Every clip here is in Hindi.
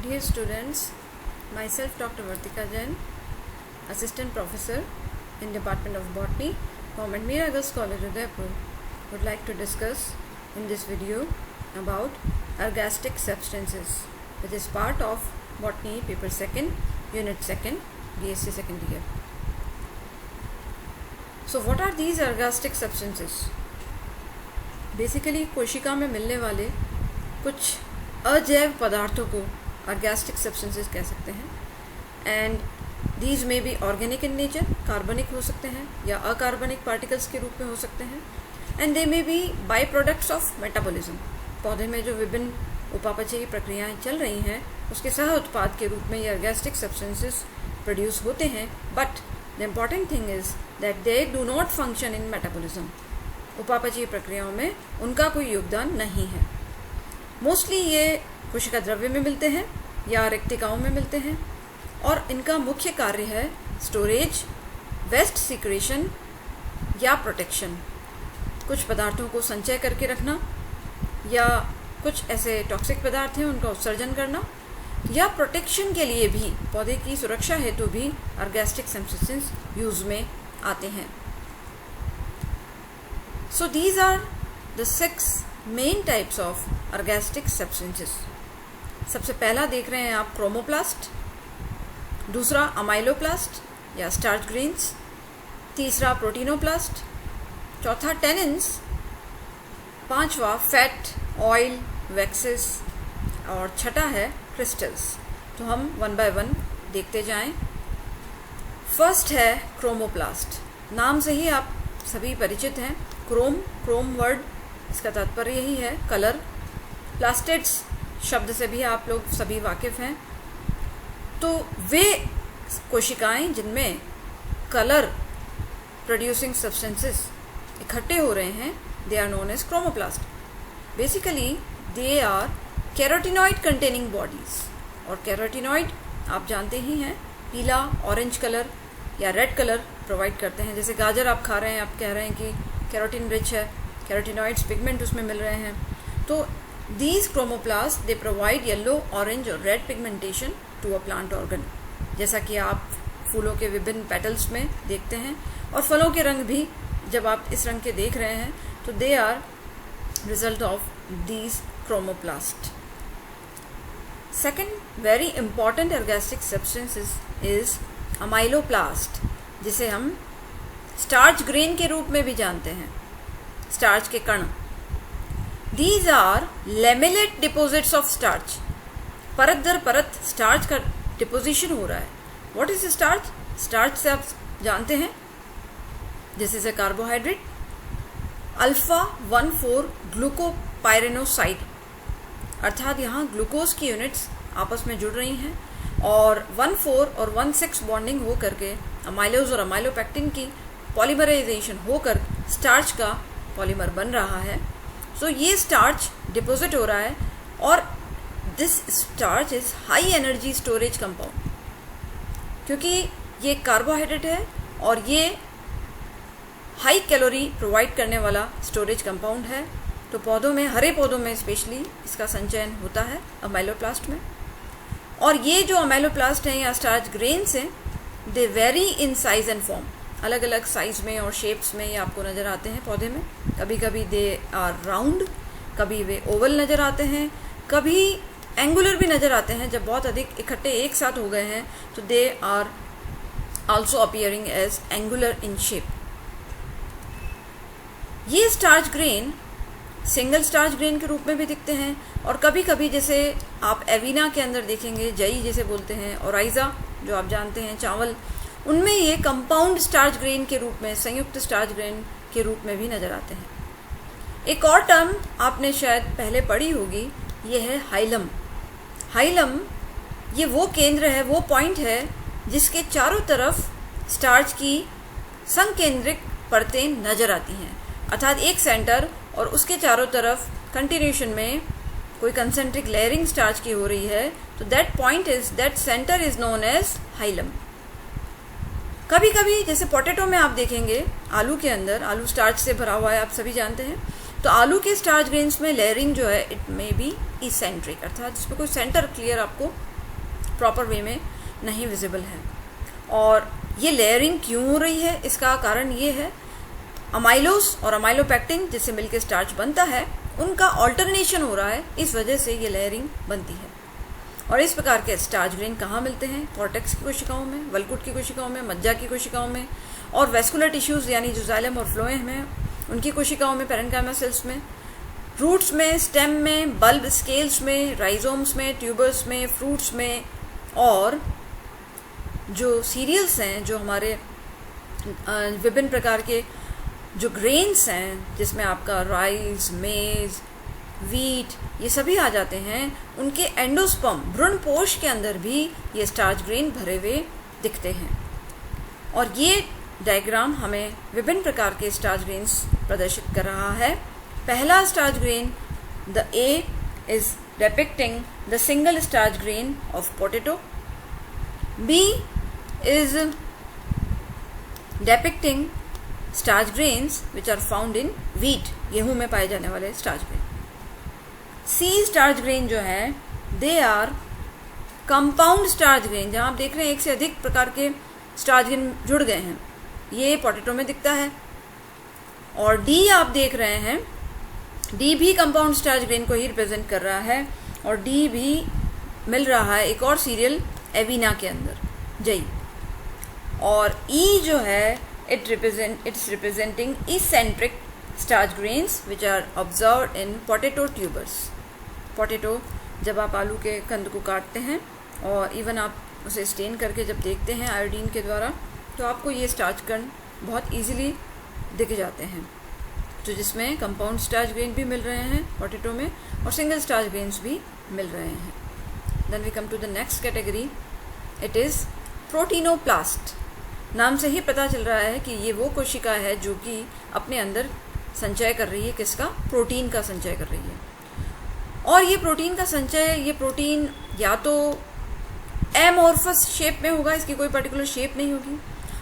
Dear students, myself Dr. Vartika Jain, Assistant Professor in Department of Botany, Government Mir Agas College, Udaipur, would like to discuss in this video about ergastic substances, which is part of Botany Paper 2nd, Unit 2nd, BSc 2nd year. So what are these ergastic substances? Basically कोशिका में मिलने वाले कुछ अजैव पदार्थों को ergastic substances कह सकते हैं and these may be organic in nature, कार्बनिक हो सकते हैं या अकार्बनिक पार्टिकल्स के रूप में हो सकते हैं and they may be by products of metabolism. पौधे में जो विभिन्न उपापचयी प्रक्रियाएं चल रही हैं उसके सह उत्पाद के रूप में ये ergastic substances प्रोड्यूस होते हैं. But the important thing is that they do not function in metabolism. उपापचयी प्रक्रियाओं में उनका कोई योगदान नहीं है. मोस्टली ये कोशिका द्रव्य में मिलते हैं या रिक्तिकाओं में मिलते हैं और इनका मुख्य कार्य है स्टोरेज, वेस्ट सिक्रेशन या प्रोटेक्शन. कुछ पदार्थों को संचय करके रखना या कुछ ऐसे टॉक्सिक पदार्थ हैं उनका उत्सर्जन करना या प्रोटेक्शन के लिए भी पौधे की सुरक्षा हेतु भी ergastic substances यूज में आते हैं. So these are the 6 main types of ergastic substances. सबसे पहला देख रहे हैं आप क्रोमोप्लास्ट, दूसरा अमाइलोप्लास्ट या स्टार्च ग्रेन्स, तीसरा प्रोटीनोप्लास्ट, चौथा टेनिन्स, पांचवा फैट, ऑयल, वैक्सेस और छठा है क्रिस्टल्स. तो हम वन बाय वन देखते जाएं. फर्स्ट है क्रोमोप्लास्ट. नाम से ही आप सभी परिचित हैं. क्रोम वर्ड इसका तात्पर्य यही है कलर. प्लास्टेड्स शब्द से भी आप लोग सभी वाकिफ हैं. तो वे कोशिकाएं जिनमें कलर प्रोड्यूसिंग सब्सटेंसेस इकट्ठे हो रहे हैं they are known as chromoplast. Basically they are carotenoid containing bodies. और कैरोटिनॉइड आप जानते ही हैं पीला, ऑरेंज कलर या रेड कलर प्रोवाइड करते हैं. जैसे गाजर आप खा रहे हैं, आप कह रहे हैं कि कैरोटीन रिच है, कैरोटिनॉइड्स पिगमेंट उसमें मिल रहे हैं. तो these chromoplast they provide yellow, orange और red pigmentation to a plant organ. जैसा कि आप फूलों के विभिन्न पेटल्स में देखते हैं और फलों के रंग भी जब आप इस रंग के देख रहे हैं तो they are result of these chromoplast. Second very important ergastic substances is amyloplast, जिसे हम स्टार्च ग्रेन के रूप में भी जानते हैं, स्टार्च के कण. These are lamellate deposits of starch. परत दर परत स्टार्च का डिपोजिशन हो रहा है. What is starch? स्टार्च से आप जानते हैं this is a carbohydrate. Alpha 1,4 ग्लूकोपाइरेनोसाइड, अर्थात यहाँ ग्लूकोज की यूनिट्स आपस में जुड़ रही हैं और 1,4 और 1,6 बॉन्डिंग हो करके अमाइलोज और अमाइलोपेक्टिन की पॉलीमराइजेशन होकर स्टार्च का पॉलीमर बन रहा है. सो ये स्टार्च डिपोजिट हो रहा है और this starch is high energy storage compound. क्योंकि ये कार्बोहाइड्रेट है और ये हाई कैलोरी प्रोवाइड करने वाला स्टोरेज कंपाउंड है. तो पौधों में, हरे पौधों में स्पेशली इसका संचयन होता है अमाइलोप्लास्ट में. और ये जो अमाइलोप्लास्ट हैं या स्टार्च ग्रेन्स हैं they vary in size and form. अलग अलग साइज में और शेप्स में ये आपको नज़र आते हैं पौधे में. कभी कभी दे आर राउंड, कभी वे ओवल नज़र आते हैं, कभी एंगुलर भी नज़र आते हैं. जब बहुत अधिक इकट्ठे एक साथ हो गए हैं तो they are also appearing as angular in shape. ये starch grain single starch grain के रूप में भी दिखते हैं और कभी कभी जैसे आप एविना के अंदर देखेंगे, जई जिसे बोलते हैं, और आइजा जो आप जानते हैं चावल, उनमें ये कंपाउंड स्टार्च ग्रेन के रूप में, संयुक्त स्टार्च ग्रेन के रूप में भी नजर आते हैं. एक और टर्म आपने शायद पहले पढ़ी होगी, ये है हाइलम. हाइलम ये वो केंद्र है, वो पॉइंट है जिसके चारों तरफ स्टार्च की संकेंद्रित परतें नजर आती हैं. अर्थात एक सेंटर और उसके चारों तरफ कंटिन्यूशन में कोई कंसेंट्रिक लेयरिंग स्टार्च की हो रही है. तो that centre is known as hilum. कभी कभी जैसे पोटैटो में आप देखेंगे, आलू के अंदर, आलू स्टार्च से भरा हुआ है आप सभी जानते हैं, तो आलू के स्टार्च ग्रेन्स में लेयरिंग जो है इट मे बी इसेंट्रिक, अर्थात जिसमें कोई सेंटर क्लियर आपको प्रॉपर वे में नहीं विजिबल है। और ये लेयरिंग क्यों हो रही है, इसका कारण ये है अमाइलोस और अमाइलोपेक्टिन जिससे मिलकर स्टार्च बनता है उनका ऑल्टरनेशन हो रहा है, इस वजह से ये लेयरिंग बनती है। और इस प्रकार के स्टार्च ग्रेन कहाँ मिलते हैं? कॉर्टेक्स की कोशिकाओं में, वल्कुट की कोशिकाओं में, मज्जा की कोशिकाओं में, और वेस्कुलर टिश्यूज़ यानी जो जाइलम और फ्लोएम है उनकी कोशिकाओं में, पैरेन्काइमा सेल्स में, रूट्स में, स्टेम में, बल्ब स्केल्स में, राइजोम्स में, ट्यूबर्स में, फ्रूट्स में, और जो सीरियल्स हैं, जो हमारे विभिन्न प्रकार के जो ग्रेन्स हैं जिसमें आपका राइस, मेज, वीट, ये सभी आ जाते हैं, उनके एंडोस्पर्म भ्रूणपोष के अंदर भी ये स्टार्च ग्रेन भरे हुए दिखते हैं। और ये डायग्राम हमें विभिन्न प्रकार के स्टार्च ग्रेन्स प्रदर्शित कर रहा है। पहला starch grain, the A is depicting the single starch grain of potato, B is depicting starch grains which are found in wheat, गेहूं में पाए जाने वाले starch grain. C starch grain जो है they are compound starch grain, जहां आप देख रहे हैं एक से अधिक प्रकार के स्टार्च ग्रेन जुड़ गए हैं, ये पोटैटो में दिखता है। और डी आप देख रहे हैं, डी भी कंपाउंड स्टार्च ग्रेन को ही रिप्रेजेंट कर रहा है, और डी भी मिल रहा है एक और सीरियल एविना के अंदर, जई। और ई जो है it's representing eccentric starch grains which are observed in potato tubers. Potato जब आप आलू के कंद को काटते हैं और इवन आप उसे स्टेन करके जब देखते हैं आयोडीन के द्वारा, तो आपको ये स्टार्च कण बहुत इजीली दिख जाते हैं, तो जिसमें कंपाउंड स्टार्च ग्रेन भी मिल रहे हैं पोटैटो में और सिंगल स्टार्च ग्रेन्स भी मिल रहे हैं। Then we come to the next category, it is proteinoplast. नाम से ही पता चल रहा है कि ये वो कोशिका है जो कि अपने अंदर संचय कर रही है, किसका? प्रोटीन का संचय कर रही है। और ये प्रोटीन का संचय, ये प्रोटीन या तो एमॉर्फस शेप में होगा, इसकी कोई पर्टिकुलर शेप नहीं होगी,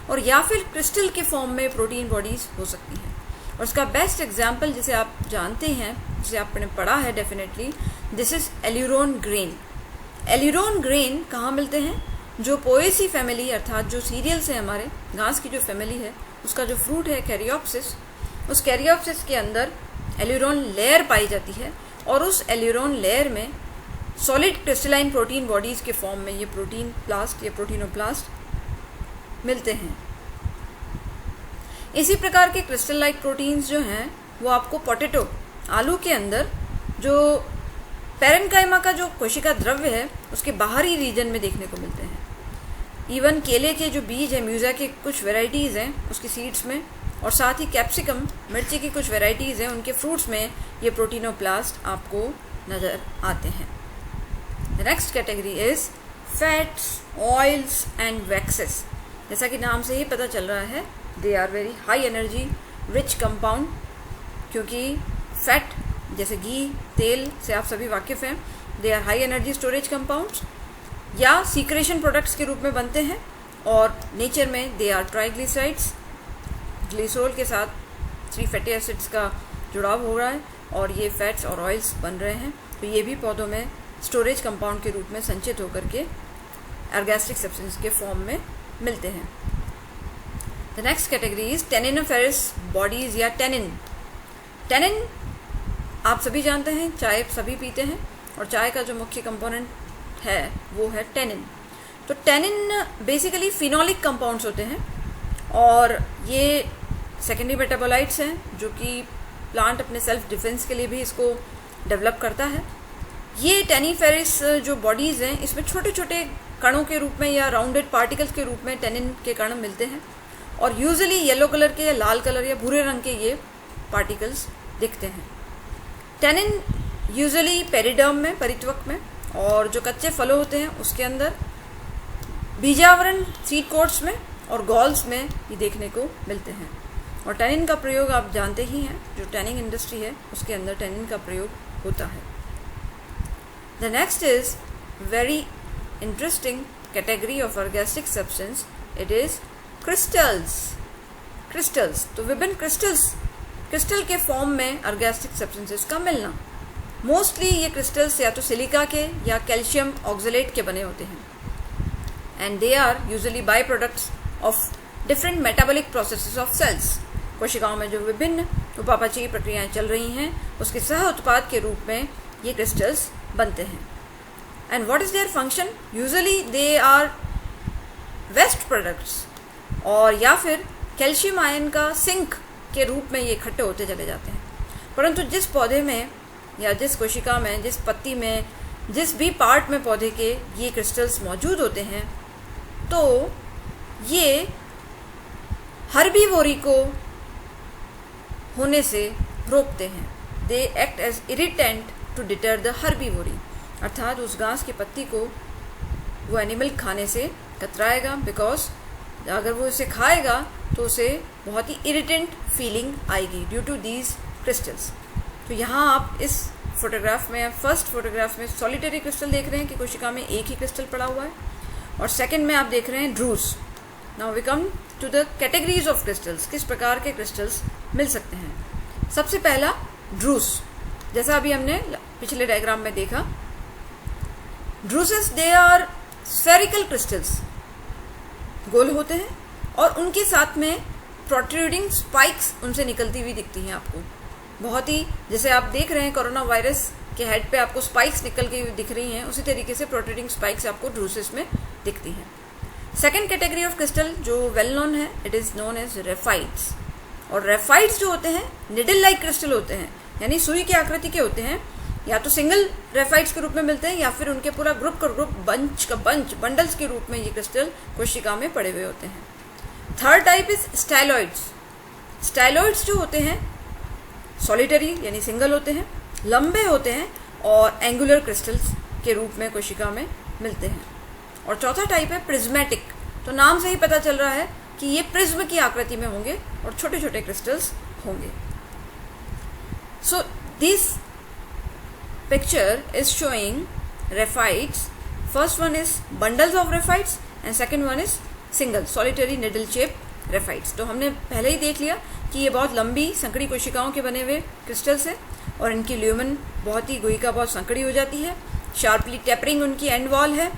और या फिर क्रिस्टल के फॉर्म में प्रोटीन बॉडीज हो सकती हैं। और इसका बेस्ट एग्जाम्पल जिसे आप जानते हैं, जिसे आपने पढ़ा है definitely, this is aleurone grain. Aleurone grain कहाँ मिलते हैं? जो पोएसी फैमिली अर्थात जो सीरियल्स है हमारे घास की जो फैमिली है, उसका जो फ्रूट है कैरियोप्सिस, उस कैरियोप्सिस के अंदर एल्यूरोन लेयर पाई जाती है, और उस एल्यूरोन लेयर में सॉलिड क्रिस्टलाइन प्रोटीन बॉडीज के फॉर्म में ये प्रोटीन प्लास्ट या प्रोटीनोप्लास्ट मिलते हैं। इसी प्रकार के क्रिस्टल लाइक प्रोटीन्स जो हैं वो आपको पोटैटो, आलू के अंदर जो पैरेन्काइमा का जो कोशिका द्रव्य है उसके बाहरी रीजन में देखने को मिलते हैं। इवन केले के जो बीज है, म्यूज़ा के कुछ वेराइटीज़ हैं उसकी सीड्स में, और साथ ही कैप्सिकम, मिर्ची की कुछ वेराइटीज़ हैं उनके फ्रूट्स में ये प्रोटीनोप्लास्ट आपको नज़र आते हैं। The next category is fats, oils and waxes. जैसा कि नाम से ही पता चल रहा है, they are very high energy rich compound, क्योंकि फैट जैसे घी, तेल से आप सभी वाकिफ हैं, they are high energy storage compounds या सीक्रेशन प्रोडक्ट्स के रूप में बनते हैं, और नेचर में दे आर ट्राइग्लिसराइड्स, ग्लिसरॉल के साथ 3 फैटी एसिड्स का जुड़ाव हो रहा है और ये फैट्स और ऑयल्स बन रहे हैं, तो ये भी पौधों में स्टोरेज कंपाउंड के रूप में संचित होकर के एर्गैस्ट्रिक सब्सटेंस के फॉर्म में मिलते हैं। The next category is tanniniferous bodies या टेनिन। टेनिन आप सभी जानते हैं, चाय सभी पीते हैं, और चाय का जो मुख्य कंपोनेंट है वो है टेनिन। तो टेनिन बेसिकली फिनोलिक कंपाउंड्स होते हैं, और ये सेकेंडरी मेटाबोलाइट्स हैं जो कि प्लांट अपने सेल्फ डिफेंस के लिए भी इसको डेवलप करता है। ये टेनिफेरस जो बॉडीज़ हैं इसमें छोटे छोटे कणों के रूप में या राउंडेड पार्टिकल्स के रूप में टेनिन के कण मिलते हैं, और यूजुअली येलो कलर के या लाल कलर या भूरे रंग के ये पार्टिकल्स दिखते हैं। टेनिन यूजुअली पेरिडर्म में, परित्वक में, और जो कच्चे फलों होते हैं उसके अंदर, बीजावरण सीड कोट्स में और गॉल्स में ये देखने को मिलते हैं। और टेनिन का प्रयोग आप जानते ही हैं, जो टैनिंग इंडस्ट्री है उसके अंदर टेनिन का प्रयोग होता है। The next is very interesting category of ergastic substance, it is crystals. Crystals, तो विभिन्न क्रिस्टल के फॉर्म में ऑर्गेस्टिक सब्सटेंसेस का मिलना। मोस्टली ये क्रिस्टल्स या तो सिलिका के या कैल्शियम ऑक्सलेट के बने होते हैं। and they are usually byproducts of different metabolic processes of cells. कोशिकाओं में जो विभिन्न उपापचयी प्रक्रियाएं चल रही हैं उसके सह उत्पाद के रूप में ये क्रिस्टल्स बनते हैं. And what is their function? Usually they are waste products, और या फिर कैल्शियम आयन का सिंक के रूप में ये इकट्ठे होते चले जाते हैं. परंतु जिस पौधे में या जिस कोशिका में, जिस पत्ती में, जिस भी पार्ट में पौधे के ये क्रिस्टल्स मौजूद होते हैं तो ये हर्बीवोरी को होने से रोकते हैं. They act as irritant to deter the herbivory, अर्थात उस घास की पत्ती को वो एनिमल खाने से कतराएगा, बिकॉज अगर वो इसे खाएगा तो उसे बहुत ही इरिटेंट फीलिंग आएगी ड्यू टू दीज क्रिस्टल्स. तो यहाँ आप इस फोटोग्राफ में, फर्स्ट फोटोग्राफ में सॉलिटरी क्रिस्टल देख रहे हैं कि कोशिका में एक ही क्रिस्टल पड़ा हुआ है, और सेकंड में आप देख रहे हैं druse. Now we come to the categories of crystals. किस प्रकार के क्रिस्टल्स मिल सकते हैं. सबसे पहला ड्रूस, जैसा अभी हमने पिछले डायग्राम में देखा. ड्रूसेस दे आर स्फेरिकल क्रिस्टल्स, गोल होते हैं, और उनके साथ में प्रोट्रूडिंग स्पाइक्स उनसे निकलती हुई दिखती हैं आपको. बहुत ही, जैसे आप देख रहे हैं कोरोना वायरस के हेड पे आपको स्पाइक्स निकल के दिख रही हैं, उसी तरीके से प्रोट्रूडिंग स्पाइक्स आपको ड्रूसेस में दिखती हैं. सेकेंड कैटेगरी ऑफ क्रिस्टल जो वेल नोन है, इट इज़ नोन एज रेफाइट्स. और रेफाइट्स जो होते हैं निडल लाइक क्रिस्टल होते हैं, यानी सुई की आकृति के होते हैं. या तो सिंगल रेफाइट्स के रूप में मिलते हैं या फिर उनके पूरा ग्रुप का ग्रुप, बंडल्स के रूप में ये क्रिस्टल कोशिका में पड़े हुए होते हैं. Third type is styloids. Styloids जो होते हैं सॉलिटरी यानी सिंगल होते हैं, लंबे होते हैं और एंगुलर क्रिस्टल्स के रूप में कोशिका में मिलते हैं. और चौथा टाइप है प्रिज्मेटिक. तो नाम से ही पता चल रहा है कि ये प्रिज्म की आकृति में होंगे और छोटे छोटे क्रिस्टल्स होंगे. So this picture is showing raphites. First one is bundles of raphites and second one is single solitary needle shaped raphites. तो हमने पहले ही देख लिया कि ये बहुत लंबी संकड़ी कोशिकाओं के बने हुए क्रिस्टल्स हैं और इनकी ल्यूमन बहुत ही गुहिका बहुत संकड़ी हो जाती है. शार्पली टेपरिंग उनकी एंड वॉल है.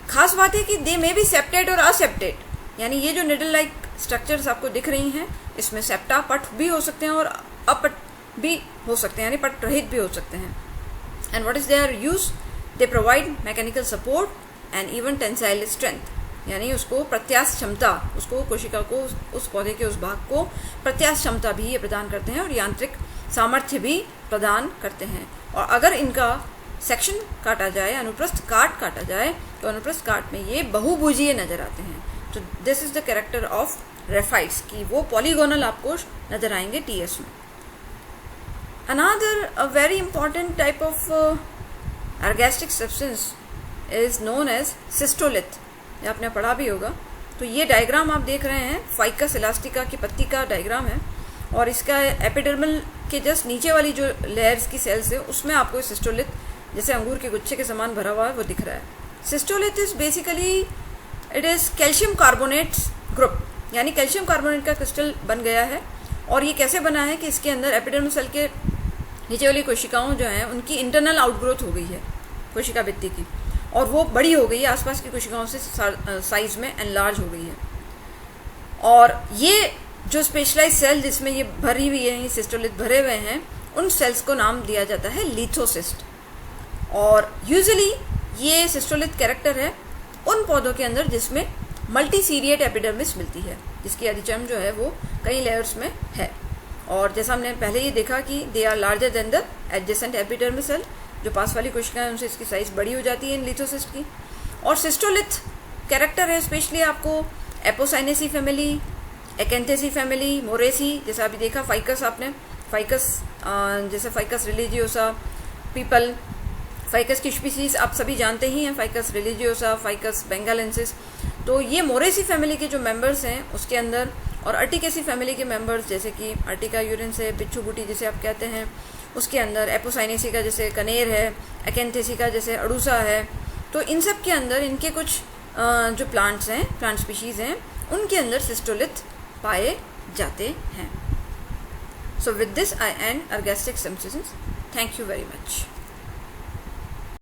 खास बात है कि दे मे बी सेप्टेड और असेप्टेड, यानी ये जो निडल लाइक स्ट्रक्चर्स आपको दिख रही हैं इसमें सेप्टा पट भी हो सकते हैं और अपट भी हो सकते हैं, यानी पट रहित भी हो सकते हैं. And what is their use? They provide mechanical support and even tensile strength, यानी उसको प्रत्यास्थ क्षमता, उसको कोशिका को, उस पौधे के उस भाग को प्रत्यास्थ क्षमता भी ये प्रदान करते हैं और यांत्रिक सामर्थ्य भी प्रदान करते हैं. और अगर इनका सेक्शन काटा जाए, अनुप्रस्थ काट काटा जाए, तो अनुप्रस्थ काट में ये बहुभुजीय नजर आते हैं. तो this is the character of raphides कि वो पॉलीगोनल आपको नजर आएंगे टीएस में. Another a very important type of ergastic substance is known as cystolith. ये आपने पढ़ा भी होगा. तो ये डायग्राम आप देख रहे हैं फाइकस इलास्टिका की पत्ती का डायग्राम है और इसका एपिडर्मल के जस्ट नीचे वाली जो लेयर्स की सेल्स है उसमें आपको सिस्टोलिथ जैसे अंगूर के गुच्छे के समान भरा हुआ है वो दिख रहा है. Cystolith is basically it is calcium carbonate group, यानी कैल्शियम कार्बोनेट का क्रिस्टल बन गया है. और ये कैसे बना है कि इसके अंदर एपिडर्मल सेल के नीचे वाली कोशिकाओं जो हैं उनकी इंटरनल आउटग्रोथ हो गई है कोशिका भित्ति की, और वो बड़ी हो गई है आसपास की कोशिकाओं से साइज में एनलार्ज हो गई है. और ये जो स्पेशलाइज सेल जिसमें ये भरी हुई है, ये सिस्टोलिथ भरे हुए हैं, उन सेल्स को नाम दिया जाता है लिथोसिस्ट. और यूजुअली ये सिस्टोलिथ कैरेक्टर है उन पौधों के अंदर जिसमें मल्टीसीरिएट एपिडर्मिस मिलती है, जिसकी अधिचर्म जो है वो कई लेयर्स में है. और जैसा हमने पहले ही देखा कि they are larger than the adjacent epidermis cell, जो पास वाली कोशिकाएं उनसे इसकी साइज बड़ी हो जाती है इन लिथोसिस्ट की. और सिस्टोलिथ कैरेक्टर है स्पेशली आपको Apocynaceae family, Acanthaceae family, Moraceae, जैसा अभी देखा फाइकस आपने, फाइकस जैसे फाइकस रिलीजियोसा, पीपल, फाइकस की स्पीसीज आप सभी जानते ही हैं, फाइकस रिलीजियोसा, फाइकस बेंगालेंसिस. तो ये मोरेसी फैमिली के जो मेंबर्स हैं उसके अंदर, और अर्टिकेसी फैमिली के मेंबर्स जैसे कि अर्टिका यूरिन से बिच्छू बूटी जिसे आप कहते हैं उसके अंदर, एपोसाइनेसी का जैसे कनेर है, एकेंथेसी का जैसे अड़ूसा है. तो इन सब के अंदर इनके कुछ जो प्लांट्स हैं, प्लांट स्पीशीज़ हैं, उनके अंदर सिस्टोलिथ पाए जाते हैं. So with this I and ergastic synthesis. Thank you very much.